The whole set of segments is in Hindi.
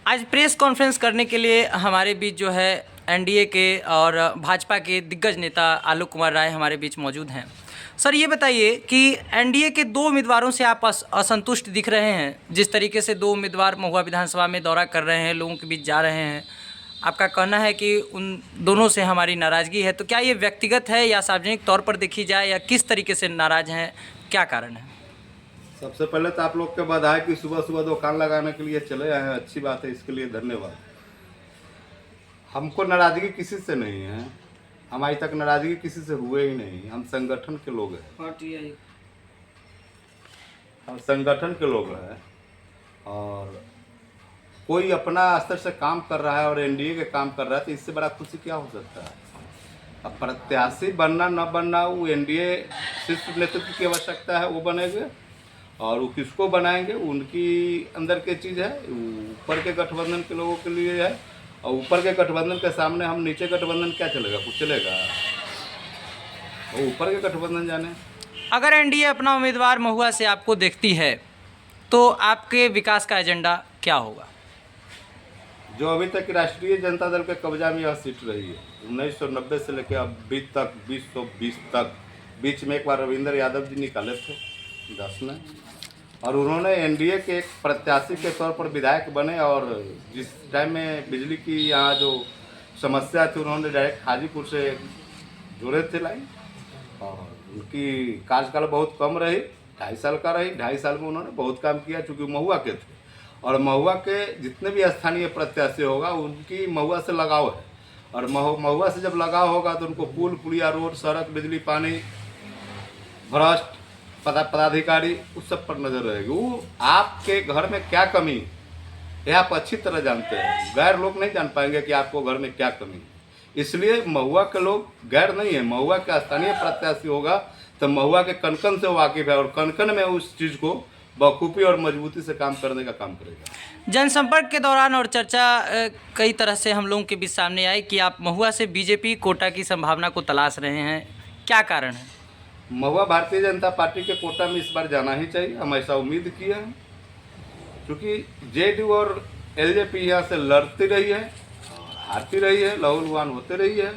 आज प्रेस कॉन्फ्रेंस करने के लिए हमारे बीच जो है एनडीए के और भाजपा के दिग्गज नेता आलोक कुमार राय हमारे बीच मौजूद हैं। सर, ये बताइए कि एनडीए के दो उम्मीदवारों से आप असंतुष्ट दिख रहे हैं। जिस तरीके से दो उम्मीदवार महुआ विधानसभा में दौरा कर रहे हैं, लोगों के बीच जा रहे हैं, आपका कहना है कि उन दोनों से हमारी नाराज़गी है। तो क्या ये व्यक्तिगत है या सार्वजनिक तौर पर देखी जाए, या किस तरीके से नाराज़ हैं, क्या कारण है? सबसे पहले तो आप लोग के बधाई कि सुबह सुबह दुकान लगाने के लिए चले आए हैं, अच्छी बात है, इसके लिए धन्यवाद। हमको नाराजगी किसी से नहीं है, हम आज तक नाराजगी किसी से हुए ही नहीं। हम संगठन के लोग हैं, हम संगठन के लोग हैं और कोई अपना स्तर से काम कर रहा है और एनडीए के काम कर रहा है, तो इससे बड़ा खुशी क्या हो सकता है। अब प्रत्याशी बनना न बनना वो एनडीए शीर्ष नेतृत्व की आवश्यकता है, वो बनेंगे, और वो किसको बनाएंगे उनकी अंदर की चीज़ है। ऊपर के गठबंधन के लोगों के लिए है, और ऊपर के गठबंधन के सामने हम नीचे गठबंधन क्या चलेगा, कुछ चलेगा। और ऊपर के गठबंधन जाने। अगर एनडीए अपना उम्मीदवार महुआ से आपको देखती है तो आपके विकास का एजेंडा क्या होगा? जो अभी तक राष्ट्रीय जनता दल के कब्जा में यह सीट रही है 1990 से लेकर अभी तक 2020 तक, बीच में एक बार रविंद्र यादव जी निकाले थे 10 में, और उन्होंने एनडीए के एक प्रत्याशी के तौर पर विधायक बने। और जिस टाइम में बिजली की यहाँ जो समस्या थी, उन्होंने डायरेक्ट हाजीपुर से जोड़े थे लाइन, और उनकी कार्यकाल बहुत कम रही, 2.5 साल का रही। 2.5 साल में उन्होंने बहुत काम किया, चूँकि महुआ के थे, और महुआ के जितने भी स्थानीय प्रत्याशी होगा उनकी महुआ से लगाव है, और महुआ से जब लगाव होगा तो उनको पुल पुलिया, रोड, सड़क, बिजली, पानी, भ्रष्ट पदाधिकारी, उस सब पर नजर रहेगी। वो आपके घर में क्या कमी है यह आप अच्छी तरह जानते हैं, गैर लोग नहीं जान पाएंगे कि आपको घर में क्या कमी है। इसलिए महुआ के लोग गैर नहीं है, महुआ का स्थानीय प्रत्याशी होगा तो महुआ के कनकन से वाकिफ है, और कनकन में उस चीज़ को बखूबी और मजबूती से काम करने का काम करेगा। जनसंपर्क के दौरान और चर्चा कई तरह से हम लोगों के बीच सामने आई कि आप महुआ से बीजेपी कोटा की संभावना को तलाश रहे हैं, क्या कारण है? महुआ भारतीय जनता पार्टी के कोटा में इस बार जाना ही चाहिए, हम ऐसा उम्मीद किए हैं, क्योंकि जेडीयू और एलजेपी यहाँ से लड़ती रही है, हारती रही है, लहूलुहान होती रही है।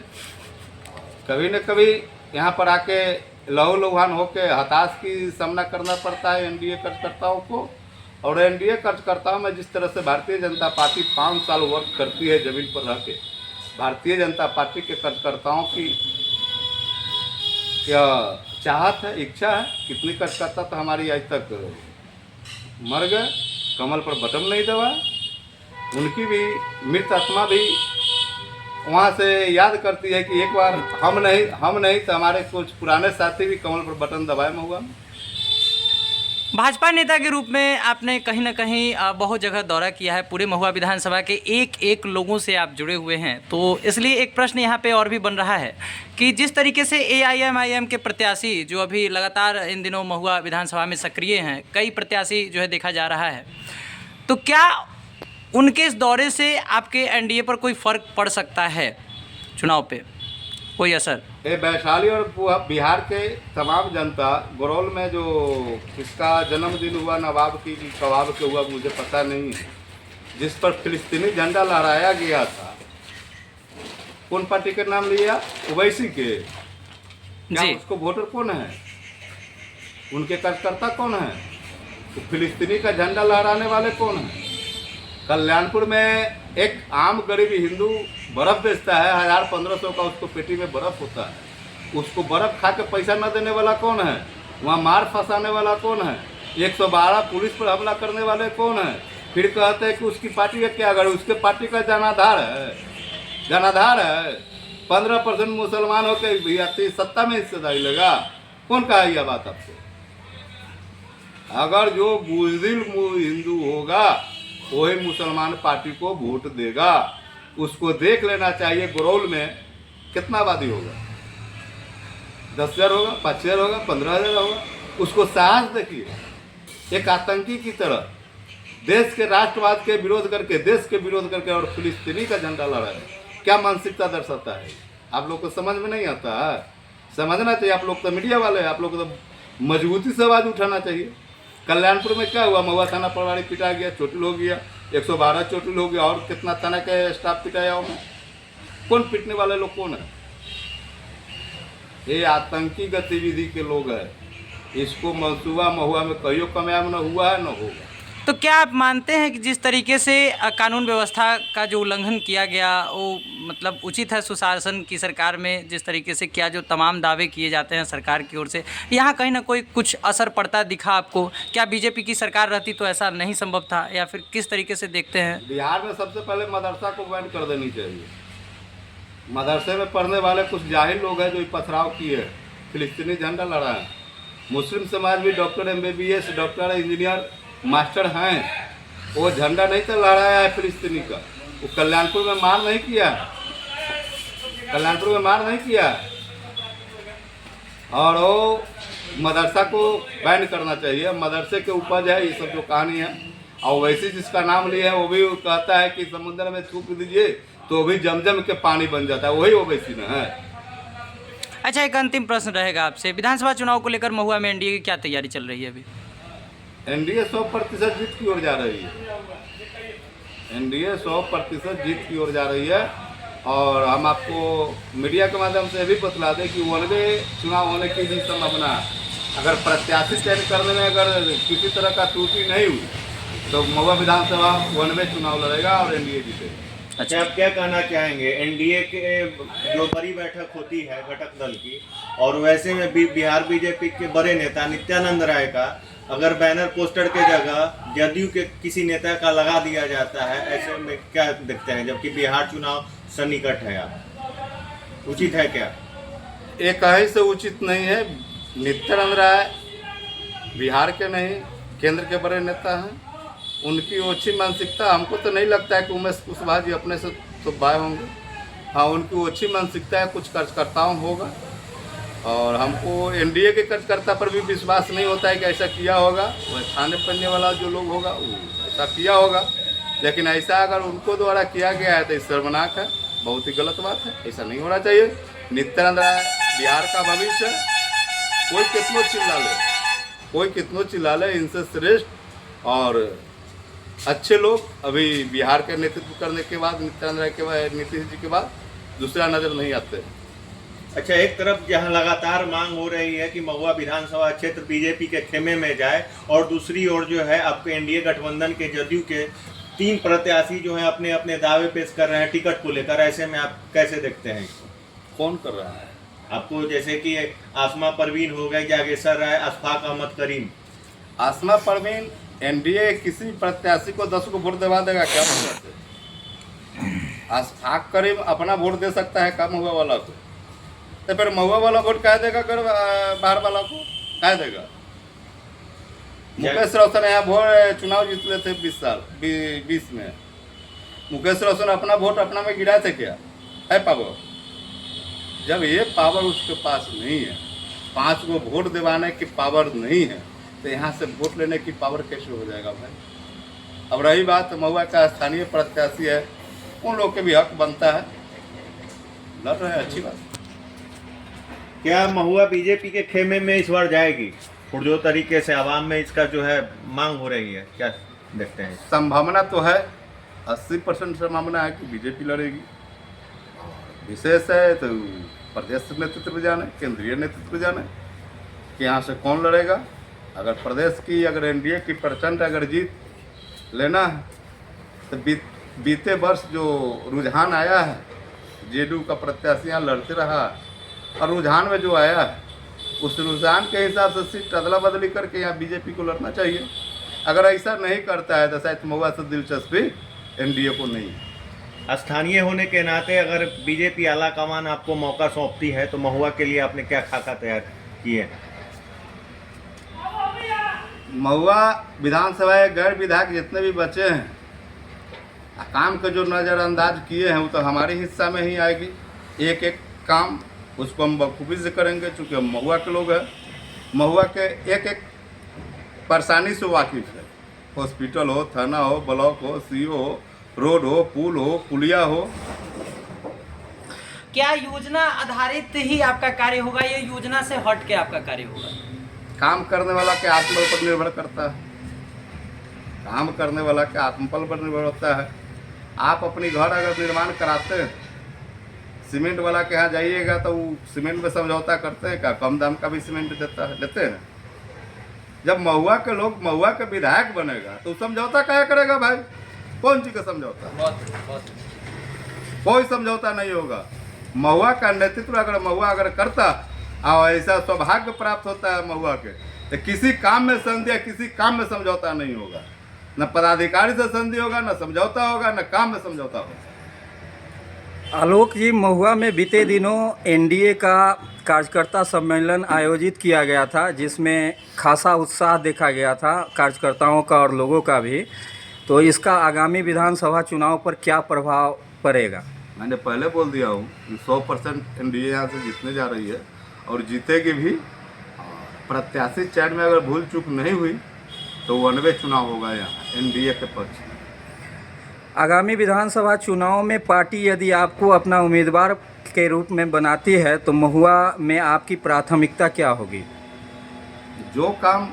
कभी न कभी यहाँ पर आके लहूलुहान होकर हताश की सामना करना पड़ता है एनडीए कार्यकर्ताओं को। और एनडीए कार्यकर्ताओं में जिस तरह से भारतीय जनता पार्टी 5 साल वर्क करती है जमीन पर रह के, भारतीय जनता पार्टी के कार्यकर्ताओं की क्या चाहत है, इच्छा है। कितनी कार्यकर्ता तो हमारी आज तक मर गए, कमल पर बटन नहीं दबा, उनकी भी मृत आत्मा भी वहाँ से याद करती है कि एक बार हम नहीं तो हमारे कुछ पुराने साथी भी कमल पर बटन दबाए महुआ में। भाजपा नेता के रूप में आपने कहीं ना कहीं बहुत जगह दौरा किया है, पूरे महुआ विधानसभा के एक एक लोगों से आप जुड़े हुए हैं, तो इसलिए एक प्रश्न यहाँ पे और भी बन रहा है कि जिस तरीके से एआईएमआईएम के प्रत्याशी जो अभी लगातार इन दिनों महुआ विधानसभा में सक्रिय हैं, कई प्रत्याशी जो है देखा जा रहा है, तो क्या उनके इस दौरे से आपके एनडीए पर कोई फ़र्क पड़ सकता है, चुनाव पे कोई असर? ये वैशाली और बिहार के तमाम जनता, गरौल में जो किसका जन्मदिन हुआ नवाब की कबाब के हुआ मुझे पता नहीं है, जिस पर फिलिस्तीनी झंडा लहराया गया था, कौन पार्टी का नाम लिया? ओवैसी के। क्या उसको वोटर कौन है, उनके कार्यकर्ता कौन है? तो फिलिस्तीनी का झंडा लहराने वाले कौन है? कल्याणपुर में एक आम गरीब हिंदू बर्फ़ बेचता है, 1000-1500 का उसको पेटी में बर्फ़ होता है, उसको बर्फ़ खा के पैसा न देने वाला कौन है? वहाँ मार फंसाने वाला कौन है? 112 पुलिस पर हमला करने वाले कौन है? फिर कहते हैं कि उसकी पार्टी का क्या गढ़, उसके पार्टी का जनाधार है, जनाधार है। 15% मुसलमान होकर भी सत्ता में हिस्सेदारी लेगा, कौन कहा यह बात आपको? अगर जो बुज़दिल हिंदू होगा वही मुसलमान पार्टी को वोट देगा। उसको देख लेना चाहिए गरौल में कितना आबादी होगा, 10,000 होगा, 5,000 होगा, 15,000 होगा। उसको साहस देखिए, एक आतंकी की तरह देश के राष्ट्रवाद के विरोध करके, देश के विरोध करके और फिलिस्तीनी का झंडा लहराए, क्या मानसिकता दर्शाता है? आप लोग को समझ में नहीं आता है, समझना चाहिए। आप लोग तो मीडिया वाले हैं, आप लोग को तो मजबूती से आवाज़ उठाना चाहिए। कल्याणपुर में क्या हुआ, महुआ थाना प्रभारी पिटा गया, चोटिल हो गया, 112 चोटिल हो गया और कितना तना के स्टाफ पिटाया होगा। कौन पिटने वाले लोग कौन है? ये आतंकी गतिविधि के लोग हैं। इसको मंसूबा महुआ में कहियो कामयाब न हुआ है न होगा। तो क्या आप मानते हैं कि जिस तरीके से कानून व्यवस्था का जो उल्लंघन किया गया वो मतलब उचित है? सुशासन की सरकार में जिस तरीके से क्या जो तमाम दावे किए जाते हैं सरकार की ओर से, यहाँ कहीं ना कोई कुछ असर पड़ता दिखा आपको? क्या बीजेपी की सरकार रहती तो ऐसा नहीं संभव था, या फिर किस तरीके से देखते हैं? बिहार में सबसे पहले मदरसा को बैन कर देनी चाहिए। मदरसे में पढ़ने वाले कुछ जाहिल लोग हैं जो पथराव किए, फिलिस्तीनी झंडा लड़ा है। मुस्लिम समाज भी doctor MBBS doctor engineer master हैं, वो झंडा नहीं तो लहराया है फिलिस्तीनी का। वो कल्याणपुर में मार नहीं किया, कल्याणपुर में मार नहीं किया। और वो मदरसा को बैन करना चाहिए। मदरसे के उपज है ये सब जो कहानी है। और वैसे जिसका नाम लिया है वो भी कहता है कि समुद्र में थूक दीजिए तो भी जमजम के पानी बन जाता है, वही ओवैसी न है। अच्छा, एक अंतिम प्रश्न रहेगा आपसे। विधानसभा चुनाव को लेकर महुआ में एनडीए की क्या तैयारी चल रही है अभी? एनडीए 100% जीत की ओर जा रही है। एनडीए 100% जीत की ओर जा रही है। और हम आपको मीडिया के माध्यम से भी बतला दें कि 1वे चुनाव होने की भी संभावना है। अगर प्रत्याशी चयन करने में अगर किसी तरह का त्रुटि नहीं हुई तो महुआ विधानसभा 1वे चुनाव लड़ेगा और एनडीए जीतेगा। अच्छा, आप क्या कहना चाहेंगे? एनडीए के जो बड़ी बैठक होती है घटक दल की, और वैसे में भी बिहार बीजेपी के बड़े नेता नित्यानंद राय का अगर बैनर पोस्टर के जगह जदयू के किसी नेता का लगा दिया जाता है, ऐसे में क्या देखते हैं? जबकि बिहार चुनाव सन्निकट है, आप उचित है क्या? ये कहीं से उचित नहीं है। नित्यानंद राय बिहार के नहीं केंद्र के बड़े नेता हैं। उनकी ओछी मानसिकता, हमको तो नहीं लगता है कि उमेश कुशवाहा जी अपने से तो बाय होंगे। हाँ, उनकी ओछी मानसिकता है, कुछ कार्यकर्ताओं होगा। और हमको एनडीए के कार्यकर्ता पर भी विश्वास नहीं होता है कि ऐसा किया होगा। वह खाने पीने वाला जो लोग होगा वो ऐसा किया होगा। लेकिन ऐसा अगर उनको द्वारा किया गया है तो शर्मनाक है, बहुत ही गलत बात है। ऐसा नहीं होना चाहिए। नित्यानंद राय बिहार का भविष्य है। कोई कितनों चिल्ला ले, कोई कितनों चिल्ला ले, इनसे श्रेष्ठ और अच्छे लोग अभी बिहार के नेतृत्व करने के बाद, नित्यानंद राय के बाद, नीतीश जी के बाद दूसरा नज़र नहीं आते। अच्छा, एक तरफ जहां लगातार मांग हो रही है कि महुआ विधानसभा क्षेत्र बीजेपी के खेमे में जाए, और दूसरी ओर जो है आपके एनडीए गठबंधन के जदयू के 3 प्रत्याशी जो है अपने अपने दावे पेश कर रहे हैं टिकट को लेकर, ऐसे में आप कैसे देखते हैं इसको? कौन कर रहा है? आपको जैसे कि आसमा परवीन हो गए, जागेश्वर राय, अशफाक अहमद करीम। आसमा परवीन एनडीए किसी प्रत्याशी को 10 को वोट दिवा देगा क्या? अशफाक करीम अपना वोट दे सकता है कम हुआ वाला को, तो फिर महुआ वाला वोट कह देगा, कर बाहर वाला को कह देगा। मुकेश रोशन यहाँ वोट चुनाव जीत लेते 20 में। मुकेश रोशन अपना वोट अपना में गिरा थे क्या? है पावर? जब ये पावर उसके पास नहीं है, 5 को वोट दिवाने की पावर नहीं है, तो यहाँ से वोट लेने की पावर कैसे हो जाएगा भाई? अब रही बात महुआ का स्थानीय प्रत्याशी है, उन लोग के भी हक बनता है, लड़ रहे हैं, अच्छी बात। क्या महुआ बीजेपी के खेमे में इस बार जाएगी? और जो तरीके से आवाम में इसका जो है मांग हो रही है, क्या देखते हैं? संभावना तो है, 80% संभावना है कि बीजेपी लड़ेगी। विशेष है तो प्रदेश नेतृत्व जाने, केंद्रीय नेतृत्व जाने कि यहाँ से कौन लड़ेगा। अगर प्रदेश की, अगर एनडीए की प्रचंड अगर जीत लेना है तो बीते वर्ष जो रुझान आया है, जेडीयू का प्रत्याशी यहाँ लड़ते रहा, और रुझान में जो आया है उस रुझान के हिसाब से सीट अदला बदली करके यहाँ बीजेपी को लड़ना चाहिए। अगर ऐसा नहीं करता है तो शायद महुआ से दिलचस्पी एनडीए को नहीं है। स्थानीय होने के नाते अगर बीजेपी आला कमान आपको मौका सौंपती है तो महुआ के लिए आपने क्या खाका तैयार किए? महुआ विधानसभा के गैर विधायक जितने भी बचे हैं, काम का जो नज़रअंदाज किए हैं वो तो हमारे हिस्सा में ही आएगी। एक एक काम उसको हम बखूबी से करेंगे, चूँकि हम महुआ के लोग हैं। महुआ के एक एक परेशानी से वाकिफ़ है। हॉस्पिटल हो, थाना हो, ब्लॉक हो, सीओ हो, रोड हो, पुल हो, पुलिया हो। क्या योजना आधारित ही आपका कार्य होगा या योजना से हट के आपका कार्य होगा? काम करने वाला के आत्मबल पर निर्भर करता है। काम करने वाला के आत्मबल पर निर्भर होता है। आप अपनी घर अगर निर्माण कराते हैं, सीमेंट वाला के यहाँ जाइएगा तो वो सीमेंट में समझौता करते हैं क्या? कम दाम का भी सीमेंट देते हैं। जब महुआ के लोग महुआ के विधायक बनेगा तो समझौता क्या करेगा भाई? कौन चीज का समझौता? कोई समझौता नहीं होगा। महुआ का नेतृत्व अगर महुआ करता और ऐसा सौभाग्य प्राप्त होता है महुआ के, तो किसी काम में संधि या किसी काम में समझौता नहीं होगा। न पदाधिकारी से संधि होगा, न समझौता होगा, न काम में समझौता होगा। आलोक जी, महुआ में बीते दिनों एनडीए का कार्यकर्ता सम्मेलन आयोजित किया गया था, जिसमें खासा उत्साह देखा गया था कार्यकर्ताओं का और लोगों का भी। तो इसका आगामी विधानसभा चुनाव पर क्या प्रभाव पड़ेगा? मैंने पहले बोल दिया हूँ कि 100% एनडीए यहाँ से जीतने जा रही है और जीतेगी भी। प्रत्याशी चयन में अगर भूल चूक नहीं हुई तो वन वे चुनाव होगा यहाँ एनडीए के पक्ष। आगामी विधानसभा चुनाव में पार्टी यदि आपको अपना उम्मीदवार के रूप में बनाती है तो महुआ में आपकी प्राथमिकता क्या होगी? जो काम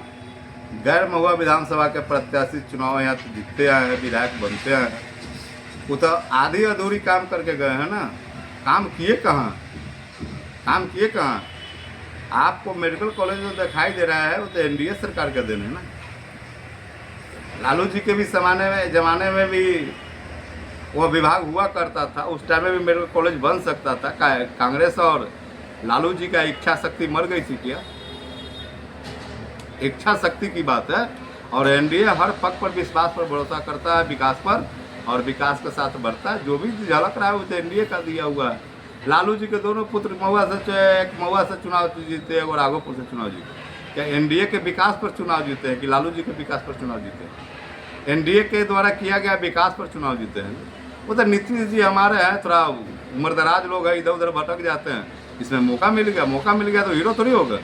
गैर महुआ विधानसभा के प्रत्याशी चुनाव यहाँ से जीतते आए हैं, विधायक बनते हैं, वो तो आधी अधूरी काम करके गए हैं ना। काम किए कहाँ? आपको मेडिकल कॉलेज जो दिखाई दे रहा है वो तो एनडीए सरकार के देन है ना। लालू जी के भी जमाने में भी वो विभाग हुआ करता था, उस टाइम में भी मेडिकल कॉलेज बन सकता था। कांग्रेस और लालू जी का इच्छा शक्ति मर गई थी क्या? इच्छा शक्ति की बात है। और एनडीए हर पक्ष पर विश्वास पर भरोसा करता है, विकास पर, और विकास के साथ बढ़ता है। जो भी झलक रहा है वो तो एनडीए का दिया हुआ है। लालू जी के दोनों पुत्र महुआ से चुनाव जीते और आगोपुर से चुनाव जीते। क्या एनडीए के विकास पर चुनाव जीते हैं कि लालू जी के विकास पर चुनाव जीते हैं? एनडीए के द्वारा किया गया विकास पर चुनाव जीते हैं। वो तो नीतीश जी हमारे हैं, थोड़ा उम्रदराज लोग हैं, इधर उधर भटक जाते हैं। इसमें मौका मिल गया तो हीरो थोड़ी होगा।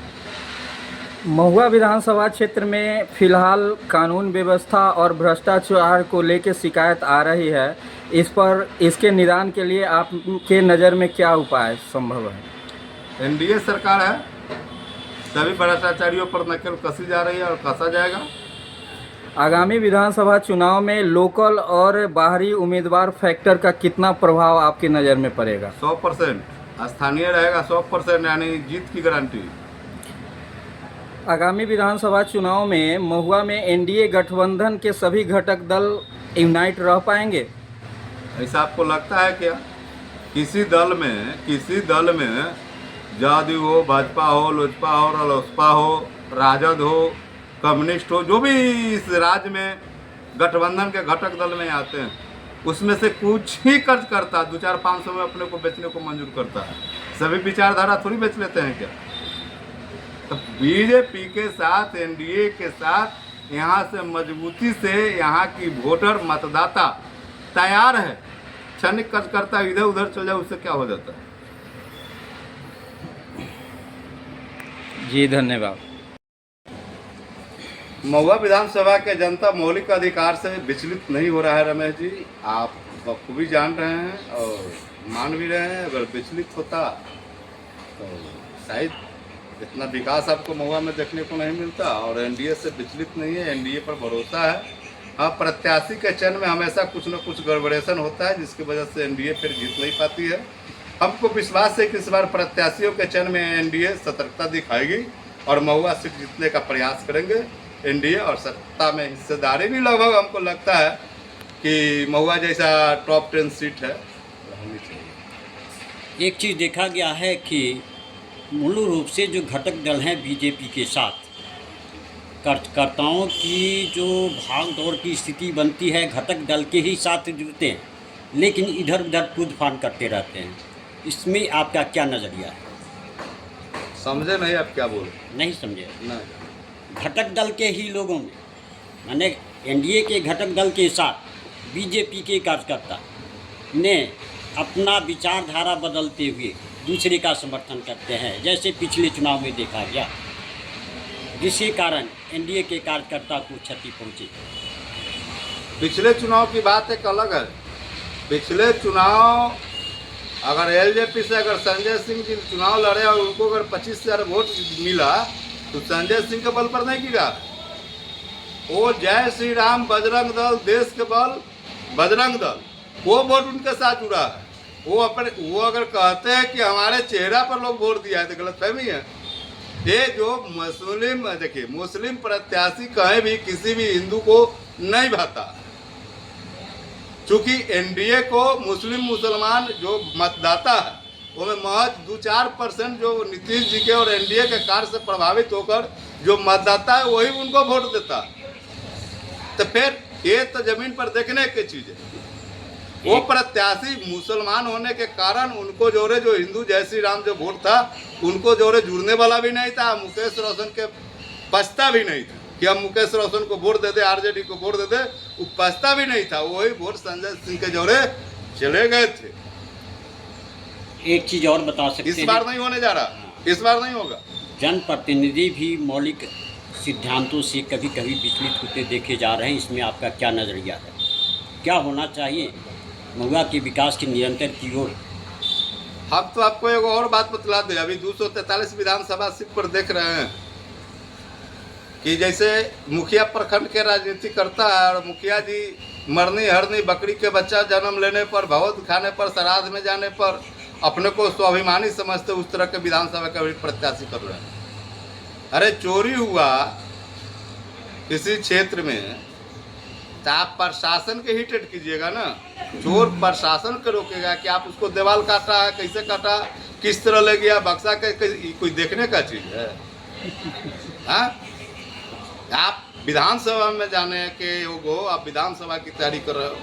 महुआ विधानसभा क्षेत्र में फिलहाल कानून व्यवस्था और भ्रष्टाचार को लेकर शिकायत आ रही है। इसके निदान के लिए आपके नज़र में क्या उपाय संभव है? एनडीए सरकार है, सभी भ्रष्टाचारियों पर नकेल कसी जा रही है और कसा जाएगा। आगामी विधानसभा चुनाव में लोकल और बाहरी उम्मीदवार फैक्टर का कितना प्रभाव आपकी नज़र में पड़ेगा? 100% स्थानीय रहेगा, 100% यानी जीत की गारंटी। आगामी विधानसभा चुनाव में महुआ में एनडीए गठबंधन के सभी घटक दल यूनाइट रह पाएंगे? ऐसा आपको लगता है क्या? किसी दल में जदयू हो, भाजपा हो, लोजपा हो, रालोसपा हो, राजद हो, कम्युनिस्ट हो, जो भी इस राज्य में गठबंधन के घटक दल में आते हैं, उसमें से कुछ ही खर्च करता है, 2-4-500 में अपने को बेचने को मंजूर करता है। सभी विचारधारा थोड़ी बेच लेते हैं क्या? तो बीजेपी के साथ, एनडीए के साथ यहाँ से मजबूती से यहाँ की वोटर मतदाता तैयार है। क्षणिक खर्च करता इधर उधर चल जाए, उससे क्या हो जाता है? जी धन्यवाद। महुआ विधानसभा के जनता मौलिक अधिकार से विचलित नहीं हो रहा है रमेश जी, आप बखूबी जान रहे हैं और मान भी रहे हैं। अगर विचलित होता तो शायद इतना विकास आपको महुआ में देखने को नहीं मिलता। और एनडीए से विचलित नहीं है, एनडीए पर भरोसा है। हाँ, प्रत्याशी के चयन में हमेशा कुछ न कुछ गड़बड़ेशन होता है, जिसकी वजह से एनडीए फिर जीत नहीं पाती है। हमको विश्वास है कि इस बार प्रत्याशियों के चयन में एनडीए सतर्कता दिखाएगी और महुआ सीट जीतने का प्रयास करेंगे एनडीए। और सत्ता में हिस्सेदारी भी लगभग हमको लगता है कि महुआ जैसा टॉप 10 सीट है रहनी चाहिए। एक चीज़ देखा गया है कि मूल रूप से जो घटक दल हैं बीजेपी के साथ, कार्यकर्ताओं की जो भाग दौड़ की स्थिति बनती है घटक दल के ही साथ जुड़ते हैं, लेकिन इधर उधर कूद फान करते रहते हैं। इसमें आपका क्या नज़रिया है? समझे नहीं आप क्या बोले? नहीं समझे? नहीं। घटक दल के ही लोगों में, माने एनडीए के घटक दल के साथ बीजेपी के कार्यकर्ता ने अपना विचारधारा बदलते हुए दूसरे का समर्थन करते हैं, जैसे पिछले चुनाव में देखा गया, जिसके कारण एनडीए के कार्यकर्ता को क्षति पहुंची। पिछले चुनाव की बात एक अलग है। पिछले चुनाव अगर एलजेपी से अगर संजय सिंह जी चुनाव लड़े और उनको अगर 25,000 वोट मिला तो संजय सिंह के बल पर नहीं गिरा। वो जय श्री राम, बजरंग दल, देश के बल, बजरंग दल, वो वोट उनके साथ जुड़ा है। वो अगर कहते हैं कि हमारे चेहरा पर लोग वोट दिया है तो गलतफहमी है। ये जो मुस्लिम, देखिए मुस्लिम प्रत्याशी कहीं भी किसी भी हिंदू को नहीं भाता, चूंकि एनडीए को मुस्लिम मुसलमान जो मतदाता है उनमें महज 2-4% जो नीतीश जी के और एनडीए के कार्य से प्रभावित होकर जो मतदाता है वही उनको वोट देता। तो फिर ये तो जमीन पर देखने की चीज है। वो प्रत्याशी मुसलमान होने के कारण उनको जोड़े, जो हिंदू जय श्री राम जो वोट था उनको जोड़े जुड़ने वाला भी नहीं था। मुकेश रोशन के पछता भी नहीं था कि हम मुकेश रोशन को वोट दे दे, आरजेडी को वोट दे दे, वो पछता भी नहीं था। वही वोट संजय सिंह के जोड़े चले गए थे। एक चीज़ और बता सकते हैं, इस बार नहीं होने जा रहा, इस बार नहीं होगा। जनप्रतिनिधि भी मौलिक सिद्धांतों से कभी कभी विचलित होते देखे जा रहे हैं, इसमें आपका क्या नज़रिया है? क्या होना चाहिए महुआ के विकास के निरंतर की ओर? हम तो आपको एक और बात बतला दें, अभी 243 विधानसभा सीट पर देख रहे हैं कि जैसे मुखिया प्रखंड के राजनीति करता है और मुखिया जी मरनी हरनी बकरी के बच्चा जन्म लेने पर, भगवत खाने पर, श्राद्ध में जाने पर अपने को स्वाभिमानी समझते उस तरह के विधानसभा का प्रत्याशी कर रहे हैं। अरे चोरी हुआ किसी क्षेत्र में तो आप प्रशासन के ही टेट कीजिएगा ना। चोर प्रशासन को रोकेगा कि आप उसको दीवार काटा है, कैसे काटा, किस तरह ले गया, बक्सा के कोई देखने का चीज है? हाँ, आप विधानसभा में जाने के योग हो, आप विधानसभा की तैयारी कर रहे हो,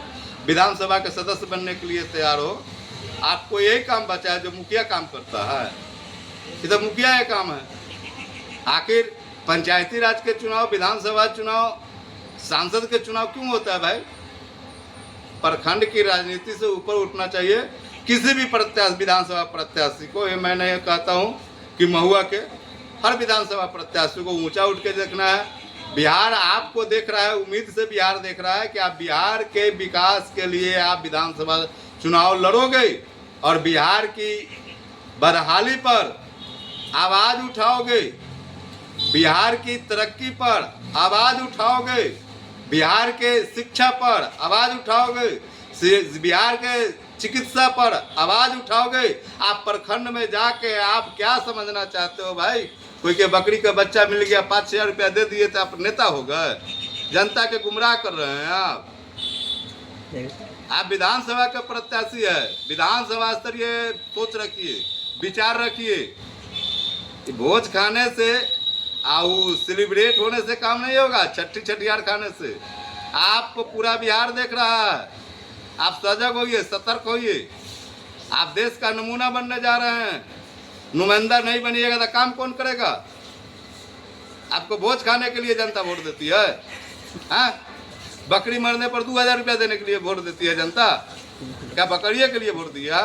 विधानसभा के सदस्य बनने के लिए तैयार हो, आपको यही काम बचा है जो मुखिया काम करता है। ये तो मुखिया ये काम है। आखिर पंचायती राज के चुनाव, विधानसभा चुनाव, सांसद के चुनाव क्यों होता है भाई? प्रखंड की राजनीति से ऊपर उठना चाहिए किसी भी प्रत्याशी, विधानसभा प्रत्याशी को। ये मैं नहीं कहता हूँ कि महुआ के हर विधानसभा प्रत्याशी को ऊंचा उठ के देखना है। बिहार आपको देख रहा है, उम्मीद से बिहार देख रहा है कि आप बिहार के विकास के लिए आप विधानसभा चुनाव लड़ोगे और बिहार की बदहाली पर आवाज़ उठाओगे, बिहार की तरक्की पर आवाज़ उठाओगे, बिहार के शिक्षा पर आवाज़ उठाओगे, बिहार के चिकित्सा पर आवाज़ उठाओगे। आप प्रखंड में जाके आप क्या समझना चाहते हो भाई? कोई के बकरी का बच्चा मिल गया, 5,000 रुपया दे दिए तो आप नेता हो गए? जनता के गुमराह कर रहे हैं आप। आप विधानसभा के प्रत्याशी है, विधानसभा स्तरीय सोच रखिए, विचार रखिए। भोज खाने से सेलिब्रेट होने से काम नहीं होगा, छठियार खाने से। आपको पूरा बिहार देख रहा है, आप सजग होइए, सतर्क होइए। आप देश का नमूना बनने जा रहे हैं। नुमाइंदा नहीं बनिएगा तो काम कौन करेगा? आपको भोज खाने के लिए जनता वोट देती है? हाँ, बकरी मरने पर 2,000 रुपया देने के लिए वोट देती है जनता? क्या बकरियों के लिए वोट दिया?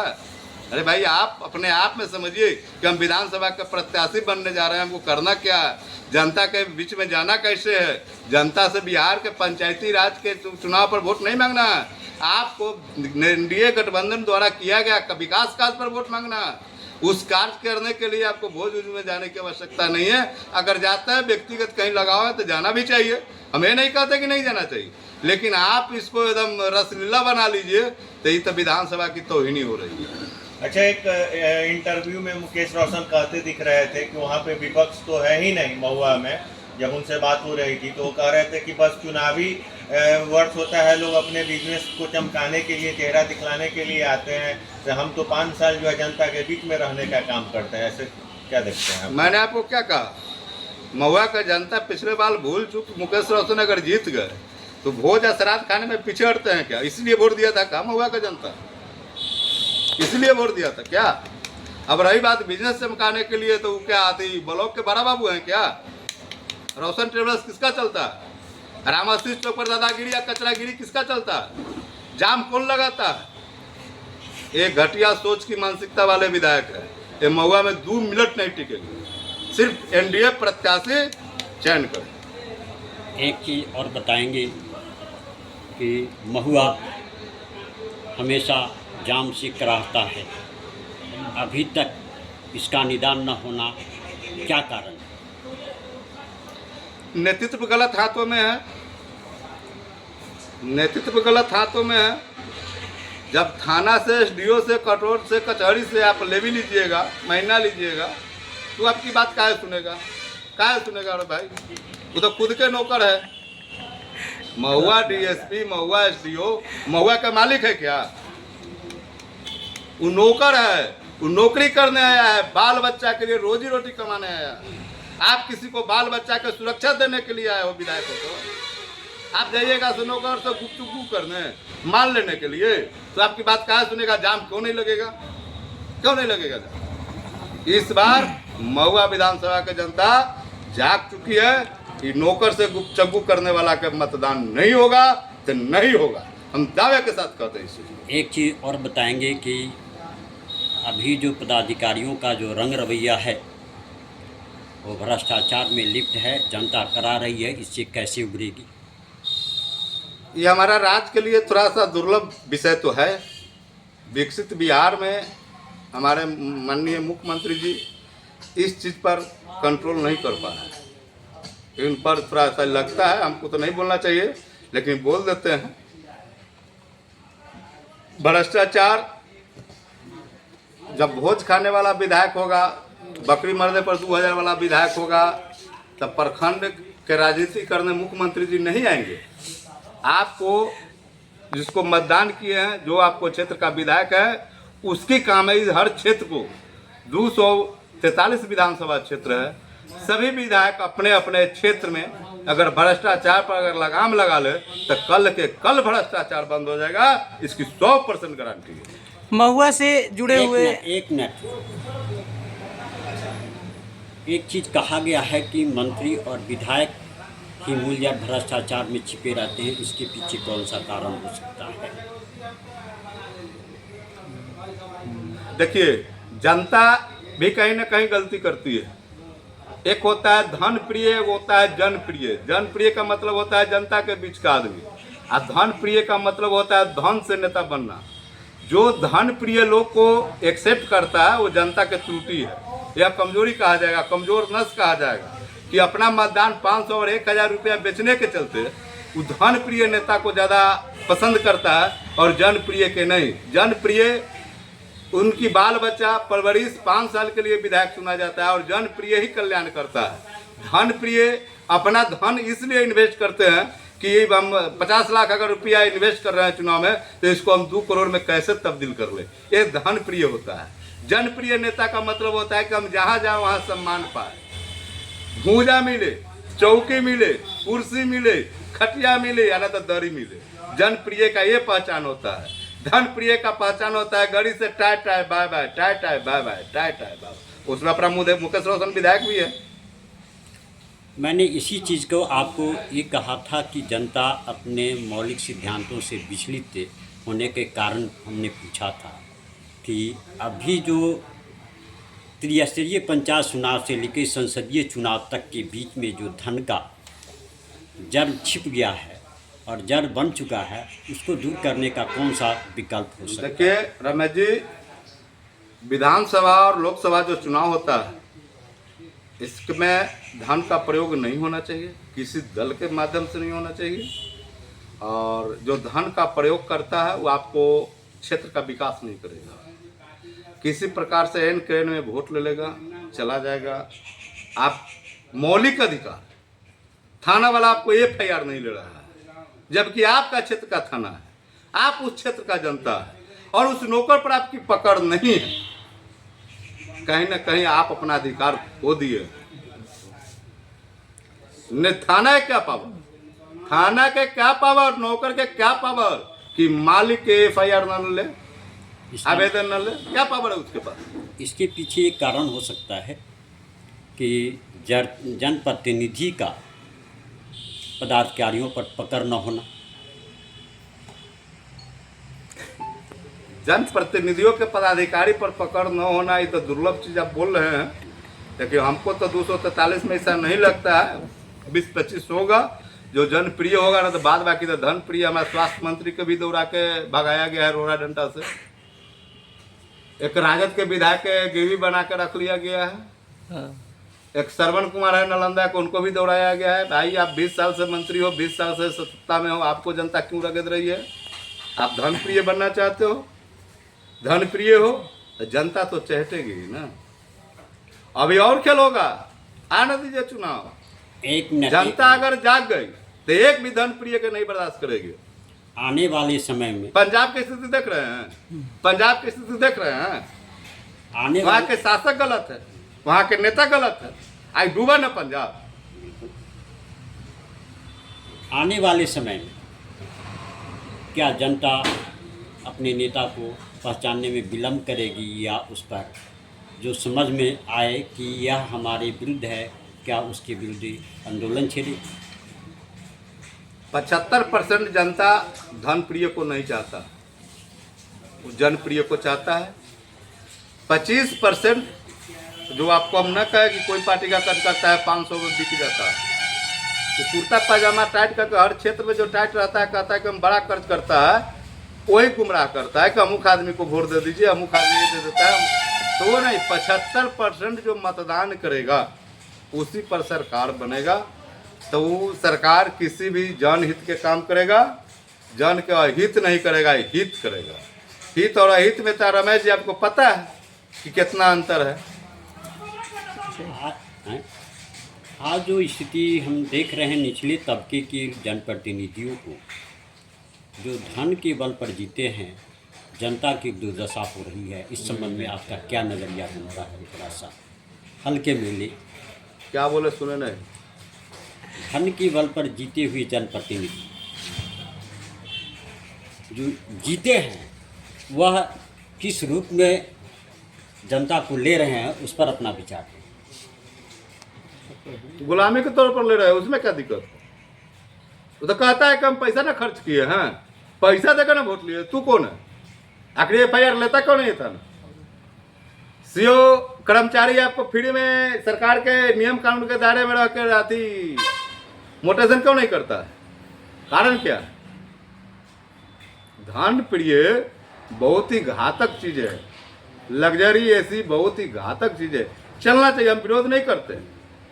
अरे भाई, आप अपने आप में समझिए कि हम विधानसभा के प्रत्याशी बनने जा रहे हैं। हमको करना क्या है? जनता के बीच में जाना कैसे है? जनता से बिहार के पंचायती राज के चुनाव पर वोट नहीं मांगना है। आपको एनडीए गठबंधन द्वारा किया गया विकास कार्य पर वोट मांगना है। उस कार्य करने के लिए आपको भोज उज में जाने की आवश्यकता नहीं है। अगर जाता है व्यक्तिगत कहीं लगाव है तो जाना भी चाहिए, हम ये नहीं कहते कि नहीं जाना चाहिए, लेकिन आप इसको एकदम रसलीला बना लीजिए तो ये तो विधानसभा की तौहीनी हो रही है। अच्छा, एक इंटरव्यू में मुकेश रोशन कहते दिख रहे थे कि वहाँ पे विपक्ष तो है ही नहीं महुआ में। जब उनसे बात हो रही थी तो वो कह रहे थे कि बस चुनावी वर्ष होता है, लोग अपने बिजनेस को चमकाने के लिए, चेहरा दिखलाने के लिए आते हैं, तो हम तो 5 साल जो है जनता के बीच में रहने का काम करते हैं। ऐसे क्या देखते हैं? मैंने आपको क्या कहा? महुआ का जनता पिछले बार भूल चुक, मुकेश रोशन अगर जीत गए तो भोज या श्राद्ध खाने में पीछे हटते हैं क्या? इसलिए वोट दिया था क्या महुआ का जनता? इसलिए वोट दिया था क्या? अब रही बात बिजनेस चमकाने के लिए, तो क्या आती ब्लॉक के बड़ा बाबू हैं क्या? रोशन ट्रेवल्स किसका चलता है? रामाशीष चौक पर दादागिरी या कचरागिरी किसका चलता है? जाम कौन लगाता है? एक घटिया सोच की मानसिकता वाले विधायक है। ये महुआ में 2 मिनट नहीं टिकेगी। सिर्फ एनडीए प्रत्याशी चयन करें। एक चीज़ और बताएंगे कि महुआ हमेशा जाम से कराहता है, अभी तक इसका निदान न होना क्या कारण? नेतृत्व गलत हाथों में है। नेतृत्व गलत हाथों में है। जब थाना से, एसडीओ से, कटोर से, कचहरी से आप ले भी लीजिएगा, महीना लीजिएगा, तो आपकी बात काहे सुनेगा? काहे सुनेगा? अरे भाई, वो तो खुद के नौकर है। महुआ डीएसपी, महुआ एसडीओ, महुआ का मालिक है क्या? वो नौकर है, वो नौकरी करने आया है, बाल बच्चा के लिए रोजी रोटी कमाने आया है। आप किसी को बाल बच्चा के सुरक्षा देने के लिए आए हो विधायकों को? आप जाइएगा से नौकर से गुफ्तगू करने, मान लेने के लिए, तो आपकी बात कहाँ सुनेगा? जाम क्यों नहीं लगेगा? क्यों नहीं लगेगा जाम? इस बार महुआ विधानसभा की जनता जाग चुकी है कि नौकर से गुफ्तगू करने वाला का मतदान नहीं होगा तो नहीं होगा। हम दावे के साथ कहते हैं इस चीज। एक चीज़ और बताएंगे कि अभी जो पदाधिकारियों का जो रंग रवैया है वो भ्रष्टाचार में लिप्त है, जनता करा रही है, इससे कैसे उभरेगी? ये हमारा राज्य के लिए थोड़ा सा दुर्लभ विषय तो है। विकसित बिहार में हमारे माननीय मुख्यमंत्री जी इस चीज़ पर कंट्रोल नहीं कर पा रहे। इन पर थोड़ा सा लगता है, हमको तो नहीं बोलना चाहिए लेकिन बोल देते हैं। भ्रष्टाचार, जब भोज खाने वाला विधायक होगा, बकरी मरने पर 2000 वाला विधायक होगा, तब प्रखंड के राजनीति करने मुख्यमंत्री जी नहीं आएंगे। आपको जिसको मतदान किए हैं, जो आपको क्षेत्र का विधायक है, उसकी काम है इस हर क्षेत्र को, 243 विधानसभा क्षेत्र है, सभी विधायक अपने अपने क्षेत्र में अगर भ्रष्टाचार पर अगर लगाम लगा ले तो कल के कल भ्रष्टाचार बंद हो जाएगा। इसकी 100% गारंटी है। महुआ से जुड़े हुए एक मिनट, एक चीज़ कहा गया है कि मंत्री और विधायक ही मूल्य भ्रष्टाचार में छिपे रहते हैं, इसके पीछे कौन सा कारण हो सकता है? देखिए, जनता भी कहीं ना कहीं गलती करती है। एक होता है धन प्रिय, एक होता है जनप्रिय। जनप्रिय का मतलब होता है जनता के बीच का आदमी, और धन प्रिय का मतलब होता है धन से नेता बनना। जो धन प्रिय लोग को एक्सेप्ट करता है वो जनता के त्रुटि है या कमजोरी कहा जाएगा, कमजोर नस कहा जाएगा, कि अपना मतदान 500 और 1000 रुपया बेचने के चलते वो धन प्रिय नेता को ज़्यादा पसंद करता है और जनप्रिय के नहीं। जनप्रिय उनकी बाल बच्चा परवरिश 5 साल के लिए विधायक चुना जाता है और जनप्रिय ही कल्याण करता है। धन प्रिय अपना धन इसलिए इन्वेस्ट करते हैं कि हम 50 लाख अगर रुपया इन्वेस्ट कर रहे हैं चुनाव में तो इसको हम 2 करोड़ में कैसे तब्दील कर ले, ये धन प्रिय होता है। जनप्रिय नेता का मतलब होता है कि हम जहाँ जाए वहाँ सम्मान पाए, भूजा मिले, चौकी मिले, कुर्सी मिले, खटिया मिले या ना तो दरी मिले। जनप्रिय का ये पहचान होता है। धन प्रिय का पहचान होता है गाड़ी से टाय टाय बाय बाय, टाय टाय बाय बाय, टाय टाय बाय। उसमें अपना मुकेश रोशन विधायक भी है। मैंने इसी चीज़ को आपको ये कहा था कि जनता अपने मौलिक सिद्धांतों से विचलित होने के कारण हमने पूछा था कि अभी जो त्रिस्तरीय पंचायत चुनाव से लेकर संसदीय चुनाव तक के बीच में जो धन का जड़ छिप गया है और जड़ बन चुका है, उसको दूर करने का कौन सा विकल्प हो सकता है? देखिए रमेश जी, विधानसभा और लोकसभा जो चुनाव होता है इसमें धन का प्रयोग नहीं होना चाहिए, किसी दल के माध्यम से नहीं होना चाहिए। और जो धन का प्रयोग करता है वो आपको क्षेत्र का विकास नहीं करेगा। किसी प्रकार से एन क्रेन में वोट ले लेगा, चला जाएगा। आप मौलिक अधिकार, थाना वाला आपको FIR नहीं ले रहा है जबकि आपका क्षेत्र का थाना है, आप उस क्षेत्र का जनता है और उस नौकर पर आपकी पकड़ नहीं है। कहीं ना कहीं आप अपना अधिकार खो दिए। थाना है क्या पावर, थाना के क्या पावर, नौकर के क्या पावर कि मालिक के FIR न ले, आवेदन न ले, क्या पावर है उसके पास? इसके पीछे एक कारण हो सकता है कि जनप्रतिनिधि का पदाधिकारियों पर पकड़ न होना। जनप्रतिनिधियों के पदाधिकारी पर पकड़ न होना, ये तो दुर्लभ चीज़ आप बोल रहे हैं। लेकिन हमको तो 243 में ऐसा नहीं लगता है। 20-25 होगा जो जनप्रिय होगा ना, तो बाद बाकी तो धन प्रिय। हमारे स्वास्थ्य मंत्री को भी दौड़ा के भगाया गया है रोड़ा डंडा से। एक राजद के विधायक के गिरवी बना के रख लिया गया है। एक श्रवण कुमार है नालंदा को, उनको भी दौड़ाया गया है। भाई आप 20 साल से मंत्री हो, 20 साल से सत्ता में हो, आपको जनता क्यों रगड़ रही है? आप धन प्रिय बनना चाहते हो, धन प्रिय हो तो जनता तो चहटेगी ही ना। अभी और खेल होगा, आने दीजिए चुनाव। एक मिनट, जनता अगर जाग गई तो एक भी धन प्रिय के नहीं बर्दाश्त करेगी। आने वाले समय में पंजाब की स्थिति देख रहे हैं, पंजाब की स्थिति देख रहे हैं। आने वहाँ वाले के शासक गलत है, वहाँ के नेता गलत है, आज डूबा ना पंजाब। आने वाले समय में क्या जनता अपने नेता को पहचानने में विलम्ब करेगी, या उस पर जो समझ में आए कि यह हमारे विरुद्ध है, क्या उसके विरुद्ध आंदोलन छेड़े? 75% जनता धन प्रिय को नहीं चाहता, वो जनप्रिय को चाहता है। 25% जो आपको हम न कहे कि कोई पार्टी का खर्च करता है 500 में बिक जाता है, तो कुर्ता पैजामा टाइट करके हर क्षेत्र में जो टाइट रहता है, कहता है कि हम बड़ा खर्च करता है, वही गुमराह करता है कि अमुक आदमी को वोट दे दीजिए, अमुक आदमी दे देता है। तो वो नहीं, 75% जो मतदान करेगा उसी पर सरकार बनेगा। तो वो सरकार किसी भी जनहित के काम करेगा, जन के अहित नहीं करेगा, हित करेगा। हित और अहित में तो रमेश जी आपको पता है कि कितना अंतर है। आज जो स्थिति हम देख रहे हैं निचले तबके के जनप्रतिनिधियों को, जो धन के बल पर जीते हैं, जनता की दुर्दशा हो रही है। इस संबंध में आपका क्या नज़रिया बनता है? थोड़ा सा हल्के में ले। क्या बोले सुने नहीं? धन के बल पर जीते हुए जनप्रतिनिधि जो जीते हैं, वह किस रूप में जनता को ले रहे हैं, उस पर अपना विचार दें। गुलामी के तौर पर ले रहे हैं, उसमें क्या दिक्कत? वो तो कहता है कि हम पैसा ना खर्च किए हैं, पैसा देकर ना वोट लिए। तू कौन है? आखिर FIR लेता क्यों नहीं था ना? सीओ कर्मचारी आपको फ्री में सरकार के नियम कानून के दायरे में रहकर आती मोटेशन क्यों नहीं करता है? कारण क्या है? धन प्रिय बहुत ही घातक चीज है, लग्जरी एसी बहुत ही घातक चीज है। चलना चाहिए, हम विरोध नहीं करते,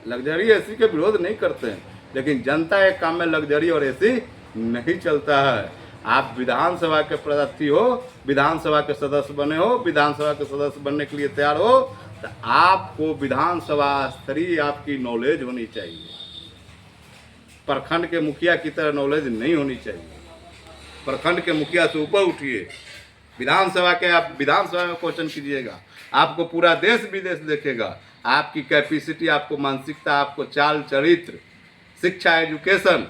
लग्जरी एसी के विरोध नहीं करते हैं, लेकिन जनता एक काम में लग्जरी और एसी नहीं चलता है। आप विधानसभा के प्रार्थी हो, विधानसभा के सदस्य बने हो, विधानसभा के सदस्य बनने के लिए तैयार हो, तो आपको विधानसभा स्तरीय आपकी नॉलेज होनी चाहिए। प्रखंड के मुखिया की तरह नॉलेज नहीं होनी चाहिए। प्रखंड के मुखिया से ऊपर उठिए, विधानसभा के आप विधानसभा में क्वेश्चन कीजिएगा, आपको पूरा देश विदेश देखेगा। आपकी कैपेसिटी, आपको मानसिकता, आपको चाल चरित्र, शिक्षा, एजुकेशन,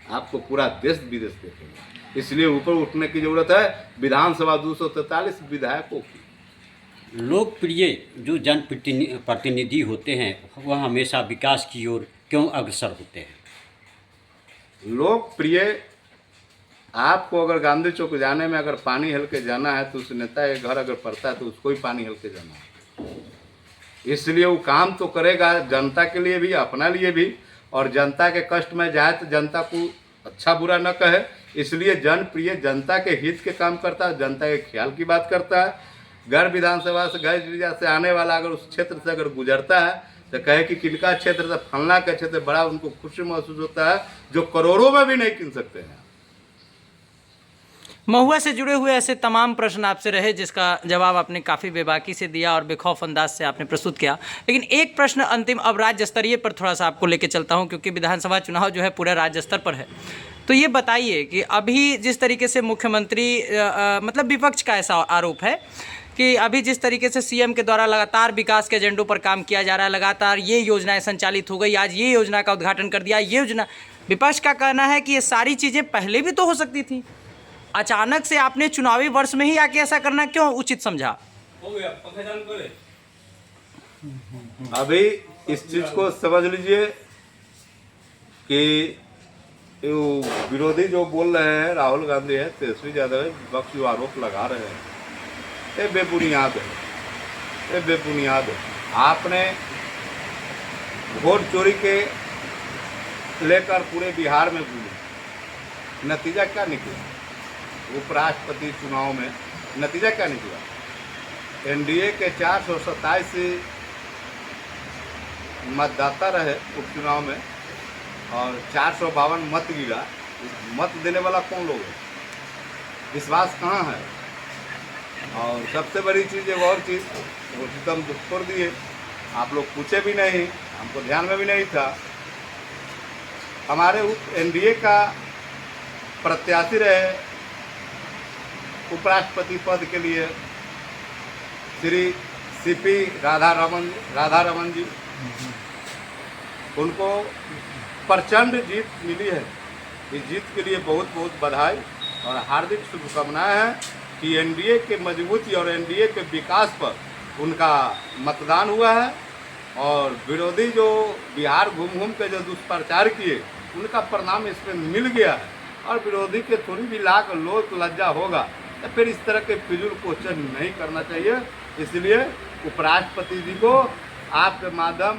आपको पूरा देश विदेश देखेगा। इसलिए ऊपर उठने की जरूरत है विधानसभा 243 विधायकों की। लोकप्रिय जो जनप्रतिनिधि होते हैं, वह हमेशा विकास की ओर क्यों अग्रसर होते हैं? लोकप्रिय, आपको अगर गांधी चौक जाने में अगर पानी हल के जाना है, तो उस नेता के घर अगर पड़ता है तो उसको ही पानी हल के जाना है। इसलिए वो काम तो करेगा जनता के लिए भी, अपना लिए भी, और जनता के कष्ट में जाए तो जनता को अच्छा बुरा न कहे। इसलिए जनप्रिय जनता के हित के काम करता है, जनता के ख्याल की बात करता है। गैर विधानसभा से, गैर जिला से आने वाला अगर उस क्षेत्र से अगर गुजरता है तो कहे कि किनका क्षेत्र से, फलना का क्षेत्र, बड़ा उनको खुशी महसूस होता है, जो करोड़ों में भी नहीं किन सकते हैं। महुआ से जुड़े हुए ऐसे तमाम प्रश्न आपसे रहे, जिसका जवाब आपने काफ़ी बेबाकी से दिया और बेखौफ अंदाज से आपने प्रस्तुत किया। लेकिन एक प्रश्न अंतिम, अब राज्य स्तरीय पर थोड़ा सा आपको लेके चलता हूं, क्योंकि विधानसभा चुनाव जो है पूरा राज्य स्तर पर है। तो ये बताइए कि अभी जिस तरीके से मुख्यमंत्री मतलब विपक्ष का ऐसा आरोप है कि अभी जिस तरीके से CM के द्वारा लगातार विकास के एजेंडों पर काम किया जा रहा है, लगातार ये योजनाएँ संचालित हो गई, आज ये योजना का उद्घाटन कर दिया, ये योजना, विपक्ष का कहना है कि ये सारी चीज़ें पहले भी तो हो सकती थी, अचानक से आपने चुनावी वर्ष में ही आके ऐसा करना क्यों उचित समझा? अभी इस चीज को समझ लीजिए कि विरोधी जो बोल रहे हैं, राहुल गांधी है, तेजस्वी यादव है, विपक्ष जो आरोप लगा रहे हैं, ये बेबुनियाद है, ये बेबुनियाद है। आपने वोट चोरी के लेकर पूरे बिहार में घूमे, नतीजा क्या निकला? उपराष्ट्रपति चुनाव में नतीजा क्या निकला? NDA के 427 मतदाता रहे उपचुनाव में और 452 मत गिरा, मत देने वाला कौन लोग है? विश्वास कहाँ है? और सबसे बड़ी चीज़ एक और चीज़, वो तो हम छोड़ दिए, आप लोग पूछे भी नहीं, हमको ध्यान में भी नहीं था। हमारे एनडीए का प्रत्याशी रहे उपराष्ट्रपति पद के लिए श्री सीपी राधारमन जी, उनको प्रचंड जीत मिली है। इस जीत के लिए बहुत बहुत बधाई और हार्दिक शुभकामनाएं हैं कि एनडीए के मजबूती और एनडीए के विकास पर उनका मतदान हुआ है। और विरोधी जो बिहार घूम घूम के जो दुष्प्रचार किए, उनका परिणाम इसमें मिल गया है। और विरोधी के थोड़ी भी लाख लोक लज्जा होगा तो फिर इस तरह के फिजूल क्वेश्चन नहीं करना चाहिए। इसलिए उपराष्ट्रपति जी को आपके माध्यम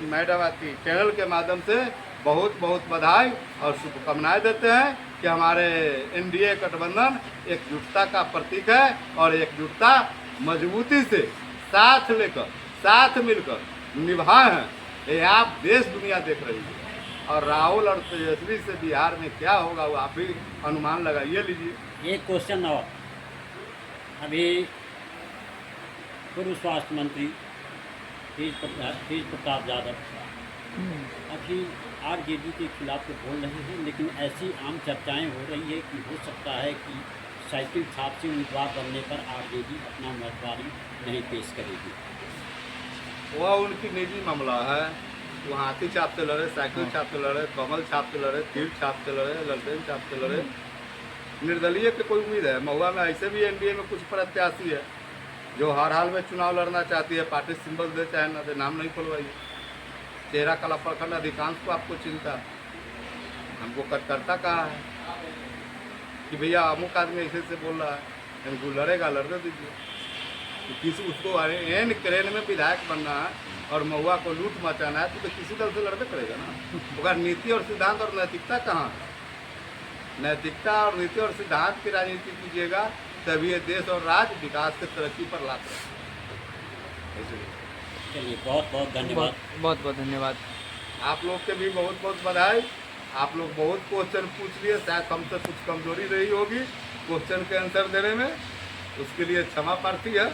मैडम आती चैनल के माध्यम से बहुत बहुत बधाई और शुभकामनाएं देते हैं कि हमारे एनडीए गठबंधन एकजुटता का प्रतीक है और एकजुटता मजबूती से साथ लेकर साथ मिलकर निभाए हैं। ये आप देश दुनिया देख रही है। और राहुल और तेजस्वी से बिहार में क्या होगा वो आप भी अनुमान लगाइए लीजिए। एक क्वेश्चन और, अभी पूर्व स्वास्थ्य मंत्री तेज प्रताप यादव अभी आरजेडी के खिलाफ तो बोल रहे हैं, लेकिन ऐसी आम चर्चाएं हो रही है कि हो सकता है कि साइकिल छाप से उम्मीदवार बनने पर आरजेडी अपना उम्मीदवारी नहीं पेश करेगी। वह उनकी निजी मामला है। वो हाथी छाप से लड़े, साइकिल छाप से लड़े, कमल छाप से लड़े, तीर छाप से लड़े, ललटेन छाप से लड़े, निर्दलीय की कोई उम्मीद है? महुआ में ऐसे भी एनडीए में कुछ प्रत्याशी है जो हर हाल में चुनाव लड़ना चाहती है, पार्टी सिंबल दे चाहे ना दे, नाम नहीं खुलवाइए। चेहरा कला प्रखंड अधिकांश को आपको चिंता, हमको कटकर्ता कहा है कि भैया अमुक आदमी ऐसे से बोल रहा है, इनको लड़ेगा, लड़ने दीजिए। किसी उसको एन क्रेन में विधायक बनना है और महुआ को लूट मचाना है तो किसी दल से लड़बे करेगा ना। अगर नीति और सिद्धांत और नैतिकता कहाँ है? नैतिकता और नीति और सिद्धांत की राजनीति कीजिएगा तभी ये देश और राज्य विकास के तरक्की पर लाते हैं। चलिए, बहुत बहुत धन्यवाद। बहुत बहुत धन्यवाद। आप लोग के भी बहुत बहुत बधाई। आप लोग बहुत क्वेश्चन पूछ लिए, शायद हमसे कुछ कमजोरी रही होगी क्वेश्चन के आंसर देने में, उसके लिए क्षमा प्रार्थी है।